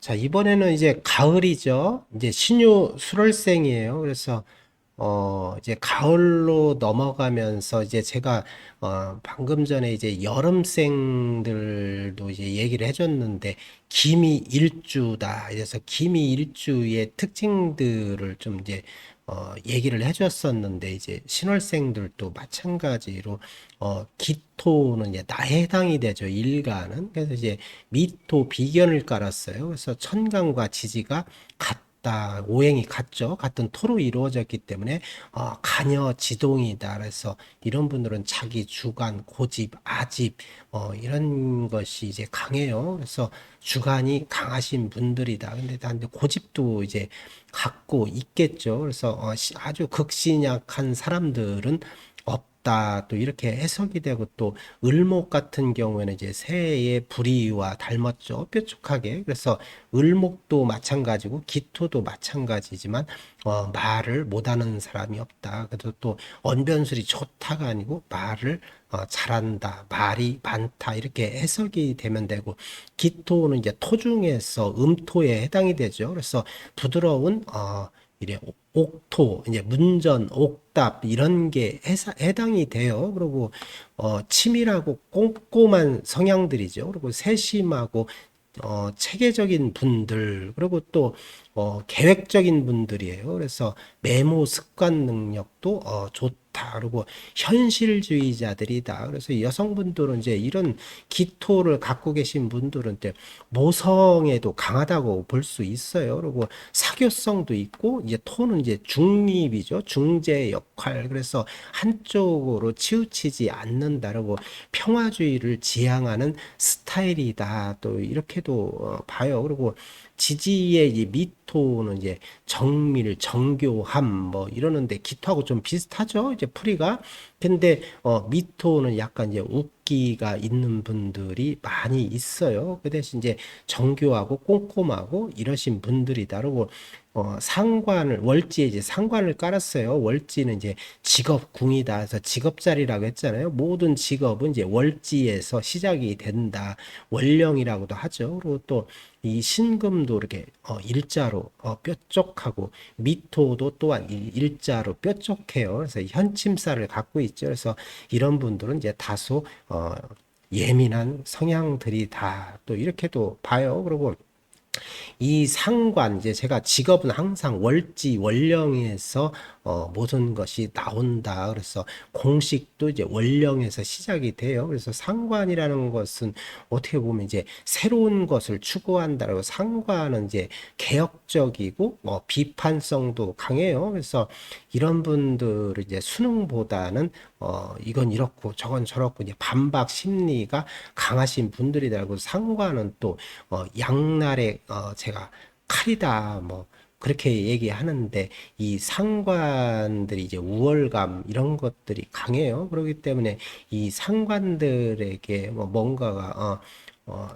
자, 이번에는 이제 가을이죠. 이제 신유 수월생이에요. 그래서, 이제 가을로 넘어가면서 이제 제가, 방금 전에 이제 여름생들도 이제 얘기를 해줬는데, 기미일주다. 그래서 기미일주의 특징들을 좀 이제, 얘기를 해줬었는데, 이제 신월생들도 마찬가지로, 기토는 이제 나에 해당이 되죠. 일간은. 그래서 이제 미토 비견을 깔았어요. 그래서 천간과 지지가 같다. 오행이 같죠. 같은 토로 이루어졌기 때문에 간여 지동이다. 그래서 이런 분들은 자기 주관, 고집, 아집 이런 것이 이제 강해요. 그래서 주관이 강하신 분들이다. 근데 고집도 이제 갖고 있겠죠. 그래서 아주 극신약한 사람들은 없다. 또 이렇게 해석이 되고 또 을목 같은 경우에는 이제 새의 불의와 닮았죠. 뾰족하게. 그래서 을목도 마찬가지고 기토도 마찬가지지만 말을 못하는 사람이 없다. 그래도 또 언변술이 좋다가 아니고 말을 잘한다, 말이 많다 이렇게 해석이 되면 되고 기토는 이제 토 중에서 음토에 해당이 되죠. 그래서 부드러운 이래 옥토 이제 문전 옥답 이런 게 해당이 돼요. 그리고 치밀하고 꼼꼼한 성향들이죠. 그리고 세심하고 체계적인 분들, 그리고 또, 계획적인 분들이에요. 그래서 메모 습관 능력도, 좋다. 그리고 현실주의자들이다. 그래서 여성분들은 이제 이런 기토를 갖고 계신 분들은 이제 모성애도 강하다고 볼 수 있어요. 그리고 사교성도 있고, 이제 토는 이제 중립이죠. 중재 역할. 그래서 한쪽으로 치우치지 않는다라고 평화주의를 지향하는 스타일이다. 또 이렇게도 봐요. 그리고 지지의 이 미토는 이제 정밀, 정교함 뭐 이러는데 기토하고 좀 비슷하죠. 이제 풀이가. 근데 미토는 약간 이제 웃기가 있는 분들이 많이 있어요. 그 대신 이제 정교하고 꼼꼼하고 이러신 분들이다. 그리고 상관을 월지에 이제 상관을 깔았어요. 월지는 이제 직업궁이다. 그래서 직업자리라고 했잖아요. 모든 직업은 이제 월지에서 시작이 된다. 월령이라고도 하죠. 그리고 또 이 신금도 이렇게 일자로 뾰족하고 미토도 또한 일자로 뾰족해요. 그래서 현침살을 갖고 있죠. 그래서 이런 분들은 이제 다소 예민한 성향들이 다 또 이렇게도 봐요. 그리고 이 상관 이제 제가 직업은 항상 월지 월령에서 모든 것이 나온다. 그래서 공식도 이제 월령에서 시작이 돼요. 그래서 상관이라는 것은 어떻게 보면 이제 새로운 것을 추구한다라고 상관은 이제 개혁적이고 비판성도 강해요. 그래서 이런 분들은 이제 수능보다는 이건 이렇고 저건 저렇고 이제 반박 심리가 강하신 분들이라고 상관은 또 양날의 제가 칼이다 뭐 그렇게 얘기하는데 이 상관들이 이제 우월감 이런 것들이 강해요. 그렇기 때문에 이 상관들에게 뭐 뭔가가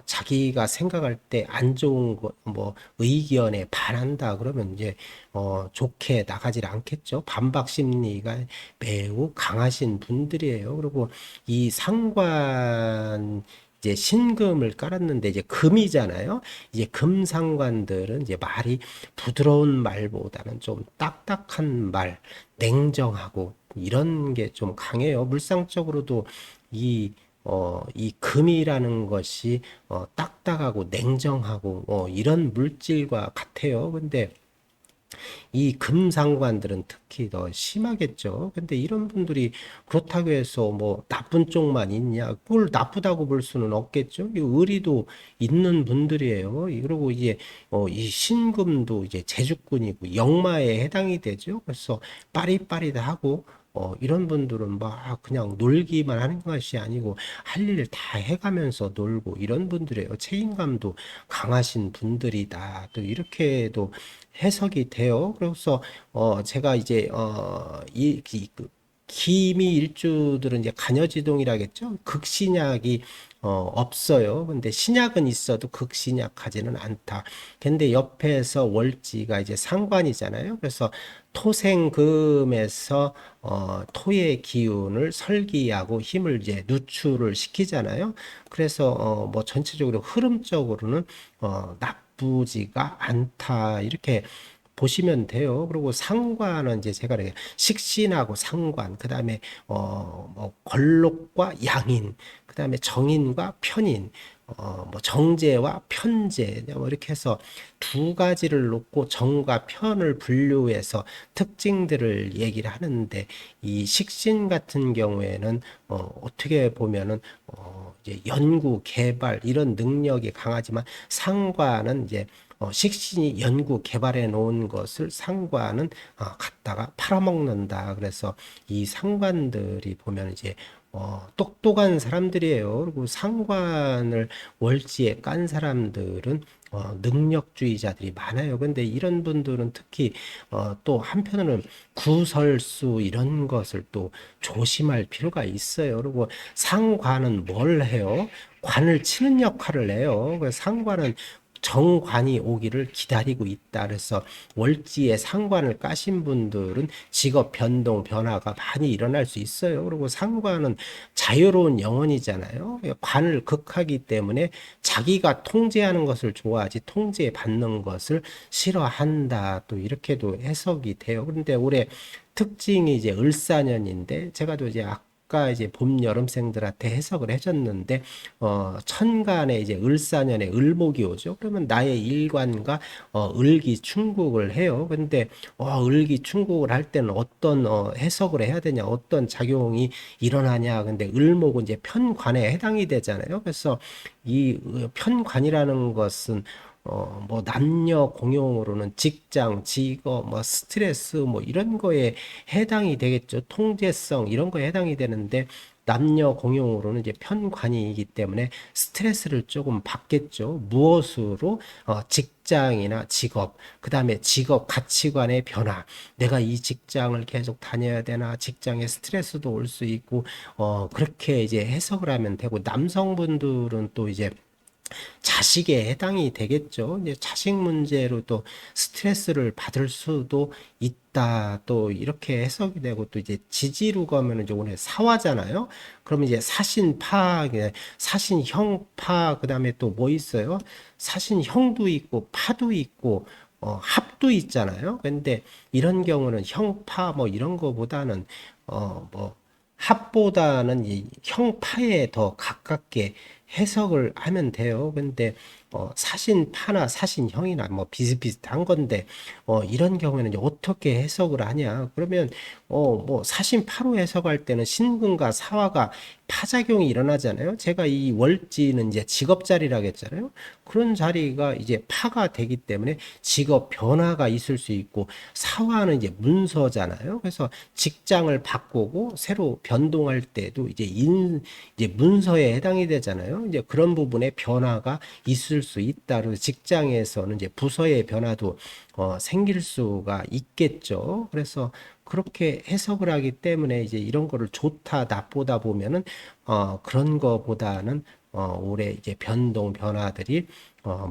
자기가 생각할 때 안 좋은 거, 뭐, 의견에 반한다, 그러면 이제, 좋게 나가질 않겠죠. 반박 심리가 매우 강하신 분들이에요. 그리고 이 상관, 이제 신금을 깔았는데 이제 금이잖아요. 이제 금상관들은 이제 말이 부드러운 말보다는 좀 딱딱한 말, 냉정하고 이런 게 좀 강해요. 물상적으로도 이 이 금이라는 것이 딱딱하고 냉정하고 이런 물질과 같아요. 근데 이 금상관들은 특히 더 심하겠죠. 근데 이런 분들이 그렇다고 해서 뭐 나쁜 쪽만 있냐? 그걸 나쁘다고 볼 수는 없겠죠. 이 의리도 있는 분들이에요. 그리고 이제 이 신금도 이제 제주꾼이고 역마에 해당이 되죠. 그래서 빠릿빠릿하고 이런 분들은 막 그냥 놀기만 하는 것이 아니고 할 일을 다 해가면서 놀고 이런 분들이에요. 책임감도 강하신 분들이다. 또 이렇게도 해석이 돼요. 그래서 제가 이제 그 기미 일주들은 이제 간여지동이라겠죠. 극신약이 없어요. 근데 신약은 있어도 극신약하지는 않다. 근데 옆에서 월지가 이제 상관이잖아요. 그래서 토생금에서 토의 기운을 설기하고 힘을 이제 누출을 시키잖아요. 그래서 뭐 전체적으로 흐름적으로는 나쁘지가 않다. 이렇게 보시면 돼요. 그리고 상관은 이제 제가 이렇게 식신하고 상관, 그 다음에 뭐 걸록과 양인, 그 다음에 정인과 편인, 뭐 정제와 편제, 뭐 이렇게 해서 두 가지를 놓고 정과 편을 분류해서 특징들을 얘기를 하는데, 이 식신 같은 경우에는 어떻게 보면은 이제 연구 개발 이런 능력이 강하지만, 상관은 이제 식신이 연구 개발해 놓은 것을 상관은 갖다가 팔아먹는다. 그래서 이 상관들이 보면 이제 똑똑한 사람들이에요. 그리고 상관을 월지에 깐 사람들은 능력주의자들이 많아요. 근데 이런 분들은 특히 또 한편으로는 구설수 이런 것을 또 조심할 필요가 있어요. 그리고 상관은 뭘 해요? 관을 치는 역할을 해요. 그래서 상관은 정관이 오기를 기다리고 있다. 그래서 월지에 상관을 까신 분들은 직업 변동, 변화가 많이 일어날 수 있어요. 그리고 상관은 자유로운 영혼이잖아요. 관을 극하기 때문에 자기가 통제하는 것을 좋아하지 통제받는 것을 싫어한다. 또 이렇게도 해석이 돼요. 그런데 올해 특징이 이제 을사년인데, 제가 또 이제 아까 이제 봄 여름생들한테 해석을 해줬는데, 천간에 이제 을사년에 을목이 오죠. 그러면 나의 일관과 을기 충국을 해요. 근데 을기 충국을 할 때는 어떤 해석을 해야 되냐, 어떤 작용이 일어나냐. 근데 을목은 이제 편관에 해당이 되잖아요. 그래서 이 편관이라는 것은 뭐 남녀 공용으로는 직장, 직업, 뭐 스트레스 뭐 이런 거에 해당이 되겠죠. 통제성 이런 거에 해당이 되는데, 남녀 공용으로는 이제 편관이기 때문에 스트레스를 조금 받겠죠. 무엇으로? 직장이나 직업, 그 다음에 직업 가치관의 변화. 내가 이 직장을 계속 다녀야 되나? 직장에 스트레스도 올 수 있고, 그렇게 이제 해석을 하면 되고, 남성분들은 또 이제 자식에 해당이 되겠죠. 이제 자식 문제로 또 스트레스를 받을 수도 있다. 또 이렇게 해석이 되고, 또 이제 지지로 가면 이제 오늘 사화잖아요. 그러면 이제 사신파, 사신형파, 그 다음에 또 뭐 있어요? 사신형도 있고, 파도 있고, 합도 있잖아요. 근데 이런 경우는 형파 뭐 이런 거보다는 뭐 합보다는 이 형파에 더 가깝게 해석을 하면 돼요. 근데 사신파나 사신형이나 뭐 비슷비슷한 건데, 이런 경우에는 이제 어떻게 해석을 하냐? 그러면 뭐 사신파로 해석할 때는 신금과 사화가 파작용이 일어나잖아요. 제가 이 월지는 이제 직업 자리라고 했잖아요. 그런 자리가 이제 파가 되기 때문에 직업 변화가 있을 수 있고, 사화는 이제 문서잖아요. 그래서 직장을 바꾸고 새로 변동할 때도 이제 문서에 해당이 되잖아요. 이제 그런 부분에 변화가 있을 수 있다. 그리고 직장에서는 이제 부서의 변화도 생길 수가 있겠죠. 그래서 그렇게 해석을 하기 때문에 이제 이런 거를 좋다, 나쁘다 보면은 그런 거보다는 올해 이제 변동, 변화들이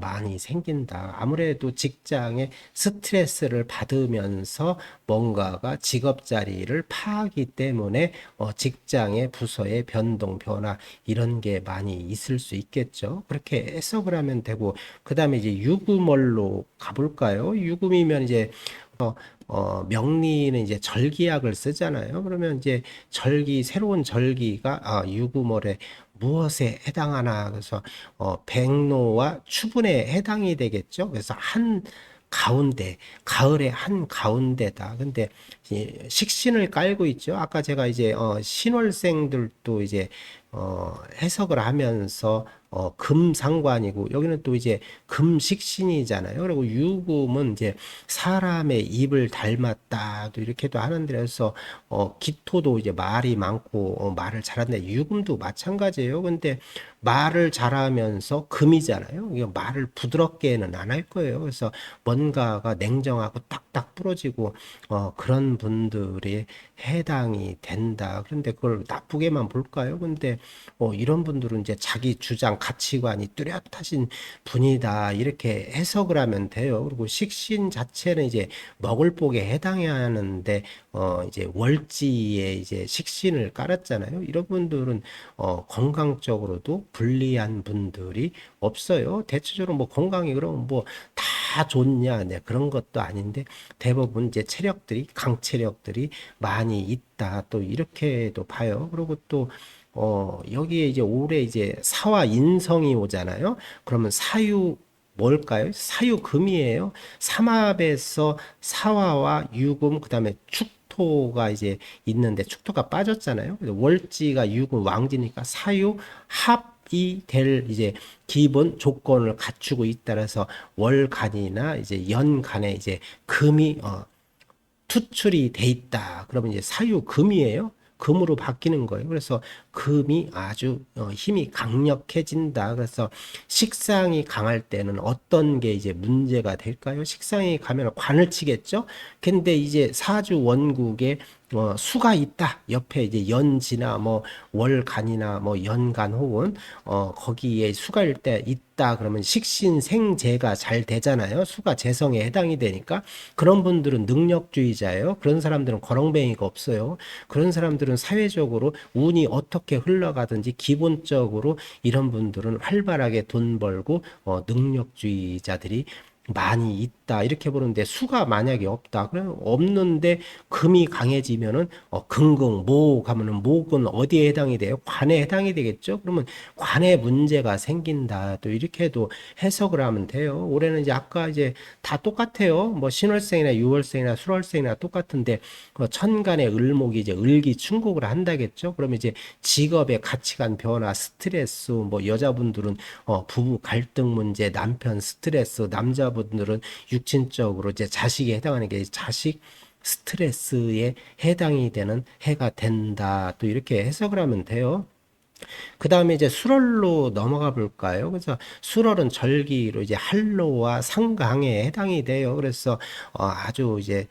많이 생긴다. 아무래도 직장에 스트레스를 받으면서 뭔가가 직업 자리를 파하기 때문에 직장의 부서의 변동, 변화 이런 게 많이 있을 수 있겠죠. 그렇게 해석을 하면 되고, 그 다음에 이제 유금월로 가볼까요? 유금이면 이제 명리는 이제 절기약을 쓰잖아요. 그러면 이제 새로운 절기가 유구월에 무엇에 해당하나. 그래서 백로와 추분에 해당이 되겠죠. 그래서 한 가운데, 가을의 한 가운데다. 근데 식신을 깔고 있죠. 아까 제가 이제 신월생들도 이제 해석을 하면서 금상관이고, 여기는 또 이제 금식신이잖아요. 그리고 유금은 이제 사람의 입을 닮았다. 또 이렇게도 하는데, 그래서 기토도 이제 말이 많고 말을 잘한다. 유금도 마찬가지예요. 근데 말을 잘하면서 금이잖아요. 이게 말을 부드럽게는 안 할 거예요. 그래서 뭔가가 냉정하고 딱딱 부러지고 그런 분들이 해당이 된다. 그런데 그걸 나쁘게만 볼까요? 근데 이런 분들은 이제 자기 주장 가치관이 뚜렷하신 분이다 이렇게 해석을 하면 돼요. 그리고 식신 자체는 이제 먹을 복에 해당해야 하는데 이제 월지에 이제 식신을 깔았잖아요. 이런 분들은 건강적으로도 불리한 분들이 없어요. 대체적으로 뭐 건강이 그럼 뭐 다 좋냐, 네, 그런 것도 아닌데 대부분 이제 체력들이 강체력들이 많이 있다. 또 이렇게도 봐요. 그리고 또 여기에 이제 올해 이제 사화 인성이 오잖아요. 그러면 사유 뭘까요? 사유금이에요. 삼합에서 사화와 유금, 그다음에 축토가 이제 있는데 축토가 빠졌잖아요. 그래서 월지가 유금 왕지니까 사유 합이 될 이제 기본 조건을 갖추고 있다라서 월간이나 이제 연간에 이제 금이 투출이 돼 있다. 그러면 이제 사유금이에요. 금으로 바뀌는 거예요. 그래서 금이 아주 힘이 강력해진다. 그래서 식상이 강할 때는 어떤 게 이제 문제가 될까요? 식상이 가면 관을 치겠죠. 근데 이제 사주 원국에 수가 있다. 옆에 이제 연지나 뭐 월간이나 뭐 연간 혹은 거기에 수가일 때 있다. 그러면 식신생재가 잘 되잖아요. 수가 재성에 해당이 되니까 그런 분들은 능력주의자예요. 그런 사람들은 거렁뱅이가 없어요. 그런 사람들은 사회적으로 운이 어떻게 흘러가든지 기본적으로 이런 분들은 활발하게 돈 벌고 능력주의자들이 많이 있다 이렇게 보는데 수가 만약에 없다 그러면 없는데 금이 강해지면은 금금 목 하면은 목은 어디에 해당이 돼요? 관에 해당이 되겠죠. 그러면 관에 문제가 생긴다 또 이렇게도 해석을 하면 돼요. 올해는 이제 아까 이제 다 똑같아요. 뭐 신월생이나 유월생이나 술월생이나 똑같은데 천간의 을목이 이제 을기충국을 한다겠죠. 그러면 이제 직업의 가치관 변화, 스트레스, 뭐 여자분들은 부부 갈등 문제, 남편 스트레스, 남자분들은 육신적으로 이제 자식에 해당하는 게 자식 스트레스에 해당이 되는 해가 된다. 또 이렇게 해석을 하면 돼요. 그 다음에 이제 수월로 넘어가 볼까요? 그래서 수월은 절기로 이제 한로와 상강에 해당이 돼요. 그래서 아주 이제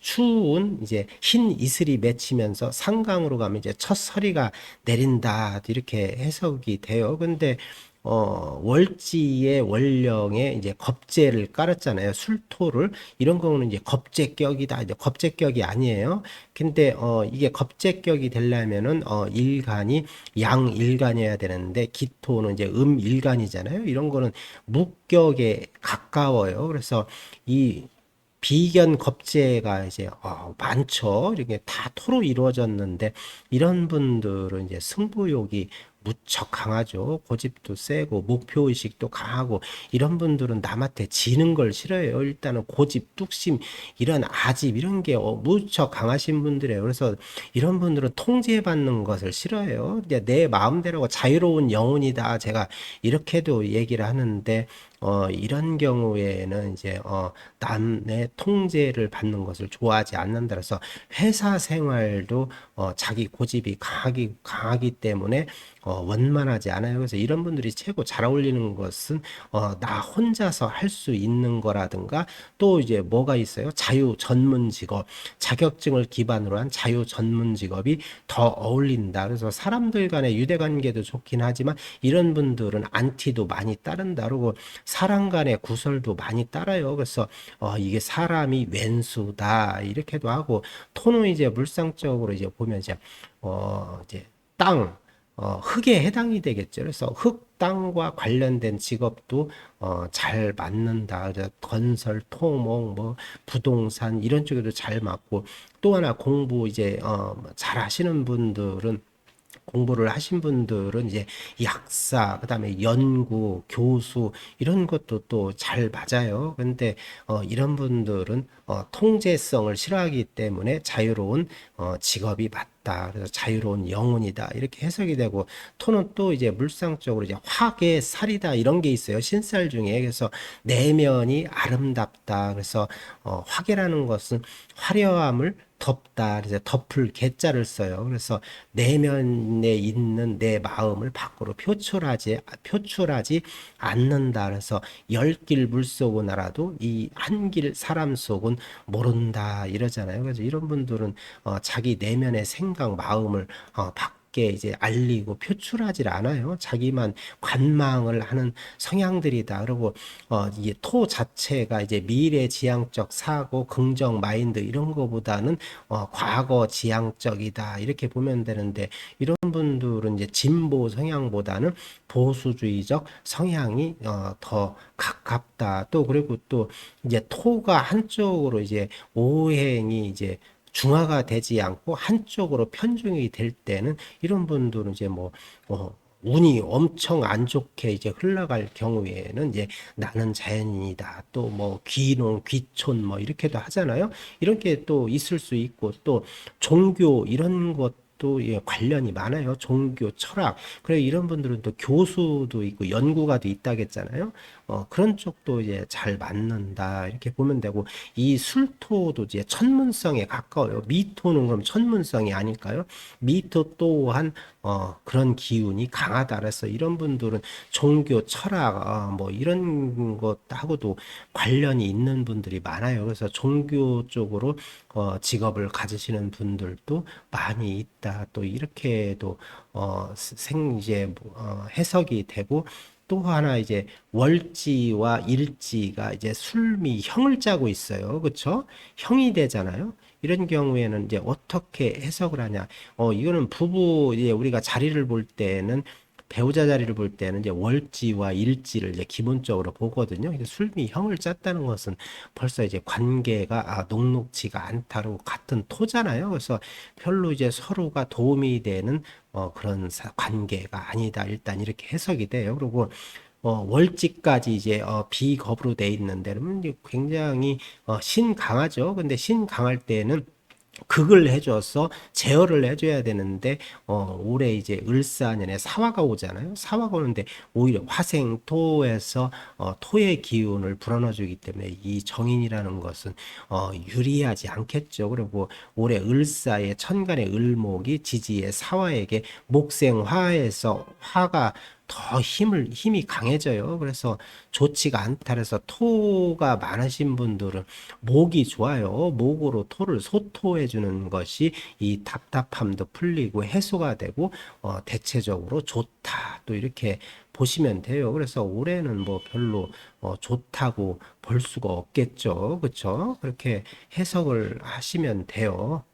추운 이제 흰 이슬이 맺히면서 상강으로 가면 이제 첫 서리가 내린다 이렇게 해석이 돼요. 근데 월지의 월령에 이제 겁재를 깔았잖아요. 술토를 이런 경우는 이제 겁재격이다. 이제 겁재격이 아니에요. 근데 이게 겁재격이 되려면은 일간이 양일간이어야 되는데 기토는 이제 음일간이잖아요. 이런 거는 목격에 가까워요. 그래서 이 비견 겁재가 이제 많죠. 이렇게 다 토로 이루어졌는데 이런 분들은 이제 승부욕이 무척 강하죠. 고집도 세고 목표 의식도 강하고 이런 분들은 남한테 지는 걸 싫어해요. 일단은 고집, 뚝심 이런 아집 이런 게 무척 강하신 분들이에요. 그래서 이런 분들은 통제받는 것을 싫어해요. 이제 내 마음대로 자유로운 영혼이다. 제가 이렇게도 얘기를 하는데 이런 경우에는 이제 남의 통제를 받는 것을 좋아하지 않는다. 그래서 회사 생활도 자기 고집이 강하기 때문에 원만하지 않아요. 그래서 이런 분들이 최고 잘 어울리는 것은 나 혼자서 할 수 있는 거라든가 또 이제 뭐가 있어요? 자유 전문 직업, 자격증을 기반으로 한 자유 전문 직업이 더 어울린다. 그래서 사람들 간의 유대 관계도 좋긴 하지만 이런 분들은 안티도 많이 따른다. 그리고 사람 간의 구설도 많이 따라요. 그래서 이게 사람이 왼수다 이렇게도 하고 토는 이제 물상적으로 이제 보면 이제 땅 흙에 해당이 되겠죠. 그래서 흙, 땅과 관련된 직업도 잘 맞는다. 그래서 건설, 토목, 뭐 부동산 이런 쪽에도 잘 맞고 또 하나 공부 이제 잘 하시는 분들은 공부를 하신 분들은 이제 약사, 그다음에 연구, 교수 이런 것도 또 잘 맞아요. 근데 이런 분들은 통제성을 싫어하기 때문에 자유로운 직업이 맞다. 그래서 자유로운 영혼이다. 이렇게 해석이 되고 토는 또 이제 물상적으로 이제 화계 살이다 이런 게 있어요. 신살 중에. 그래서 내면이 아름답다. 그래서 화계라는 것은 화려함을 덮다. 그래서 덮을 개자를 써요. 그래서 내면에 있는 내 마음을 밖으로 표출하지 않는다. 그래서 열 길 물속은 알아도 이 한 길 사람 속은 모른다. 이러잖아요. 그래서 이런 분들은 자기 내면의 생각, 마음을 밖에 이제 알리고 표출하질 않아요. 자기만 관망을 하는 성향들이다. 그리고 이게 토 자체가 이제 미래지향적 사고, 긍정 마인드 이런 거보다는 과거 지향적이다. 이렇게 보면 되는데 이런 분들은 이제 진보 성향보다는 보수주의적 성향이 더 가깝다. 또 그리고 또 이제 토가 한쪽으로 이제 오행이 이제 중화가 되지 않고 한쪽으로 편중이 될 때는 이런 분들은 이제 뭐 운이 엄청 안 좋게 이제 흘러갈 경우에는 이제 나는 자연인이다. 또 뭐 귀농, 귀촌 뭐 이렇게도 하잖아요. 이런 게 또 있을 수 있고 또 종교 이런 것도 예, 관련이 많아요. 종교, 철학. 그래 이런 분들은 또 교수도 있고 연구가도 있다겠잖아요. 그런 쪽도 이제 잘 맞는다. 이렇게 보면 되고 이 술토도 이제 천문성에 가까워요. 미토는 그럼 천문성이 아닐까요? 미토 또한 그런 기운이 강하다. 그래서 이런 분들은 종교, 철학, 뭐 이런 것하고도 관련이 있는 분들이 많아요. 그래서 종교 쪽으로 직업을 가지시는 분들도 많이 있다. 또 이렇게도 이제 해석이 되고 또 하나 이제 월지와 일지가 이제 술미 형을 짜고 있어요. 그렇죠? 형이 되잖아요. 이런 경우에는 이제 어떻게 해석을 하냐? 이거는 부부 이제 우리가 자리를 볼 때는 배우자 자리를 볼 때는 이제 월지와 일지를 이제 기본적으로 보거든요. 이게 술미 형을 짰다는 것은 벌써 이제 관계가 녹록지가 않다고 같은 토잖아요. 그래서 별로 이제 서로가 도움이 되는 그런 관계가 아니다. 일단 이렇게 해석이 돼요. 그리고 월지까지 이제 비겁으로 돼 있는데 그러면 이제 굉장히 신 강하죠. 근데 신 강할 때는 극을 해줘서 제어를 해줘야 되는데 올해 이제 을사년에 사화가 오잖아요. 사화가 오는데 오히려 화생토에서 토의 기운을 불어넣어주기 때문에 이 정인이라는 것은 유리하지 않겠죠. 그리고 올해 을사의 천간의 을목이 지지의 사화에게 목생화에서 화가 더 힘이 강해져요. 그래서 좋지가 않다. 그래서 토가 많으신 분들은 목이 좋아요. 목으로 토를 소토해 주는 것이 이 답답함도 풀리고 해소가 되고 대체적으로 좋다. 또 이렇게 보시면 돼요. 그래서 올해는 뭐 별로 좋다고 볼 수가 없겠죠. 그렇죠? 그렇게 해석을 하시면 돼요.